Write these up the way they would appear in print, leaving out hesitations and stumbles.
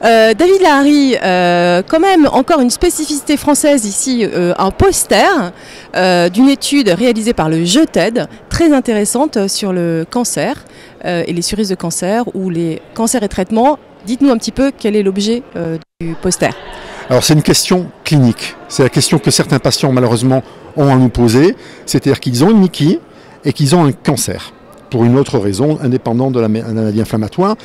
David Lahari, quand même encore une spécificité française ici, un poster d'une étude réalisée par le JETED, très intéressante sur le cancer et les cerises de cancer ou les cancers et traitements. Dites-nous un petit peu quel est l'objet du poster. Alors c'est une question clinique, c'est la question que certains patients malheureusement ont à nous poser, c'est-à-dire qu'ils ont une Mickey et qu'ils ont un cancer, pour une autre raison indépendante de la maladie inflammatoire.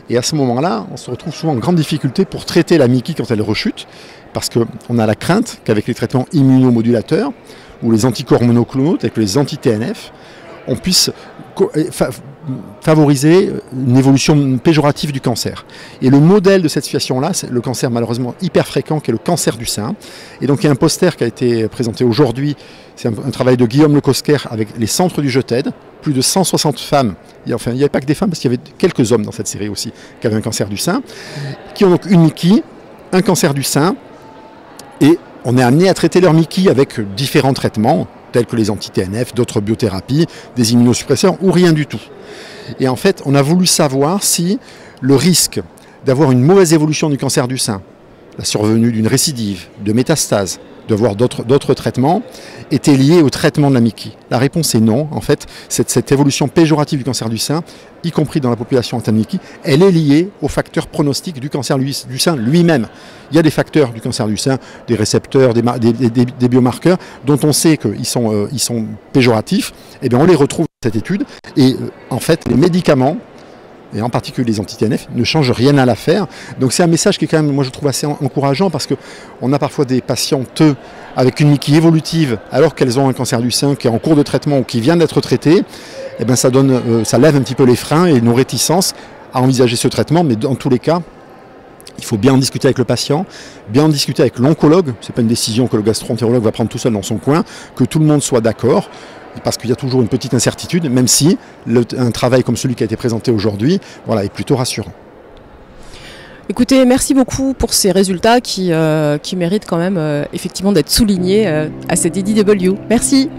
Et à ce moment-là, on se retrouve souvent en grande difficulté pour traiter la Mickey quand elle rechute, parce qu'on a la crainte qu'avec les traitements immunomodulateurs ou les anticorps monoclonaux, tels que les anti-TNF, on puisse favoriser une évolution péjorative du cancer. Et le modèle de cette situation-là, c'est le cancer malheureusement hyper fréquent, qui est le cancer du sein. Et donc il y a un poster qui a été présenté aujourd'hui, c'est un travail de Guillaume Lecosquer avec les centres du JETED, plus de 160 femmes, enfin il n'y avait pas que des femmes, parce qu'il y avait quelques hommes dans cette série aussi, qui avaient un cancer du sein, qui ont donc une Mickey, un cancer du sein, et on est amené à traiter leur Mickey avec différents traitements, tels que les anti-TNF, d'autres biothérapies, des immunosuppresseurs ou rien du tout. Et en fait, on a voulu savoir si le risque d'avoir une mauvaise évolution du cancer du sein, la survenue d'une récidive, de métastases, de voir d'autres traitements, était lié au traitement de la Mickey. La réponse est non. En fait, cette évolution péjorative du cancer du sein, y compris dans la population atteinte de Mickey, elle est liée aux facteurs pronostiques du cancer du sein lui-même. Il y a des facteurs du cancer du sein, des récepteurs, des biomarqueurs, dont on sait qu'ils sont péjoratifs. Eh bien, on les retrouve dans cette étude. Et en fait, les médicaments, et en particulier les anti-TNF, ne changent rien à l'affaire. Donc c'est un message qui est quand même, moi je trouve assez encourageant, parce qu'on a parfois des patientes avec une Mickey évolutive alors qu'elles ont un cancer du sein qui est en cours de traitement ou qui vient d'être traité. Et bien ça lève un petit peu les freins et nos réticences à envisager ce traitement, mais dans tous les cas, il faut bien en discuter avec le patient, bien en discuter avec l'oncologue. Ce n'est pas une décision que le gastro-entérologue va prendre tout seul dans son coin, que tout le monde soit d'accord, parce qu'il y a toujours une petite incertitude, même si un travail comme celui qui a été présenté aujourd'hui, voilà, est plutôt rassurant. Écoutez, merci beaucoup pour ces résultats qui méritent quand même effectivement d'être soulignés à cette IDW. Merci.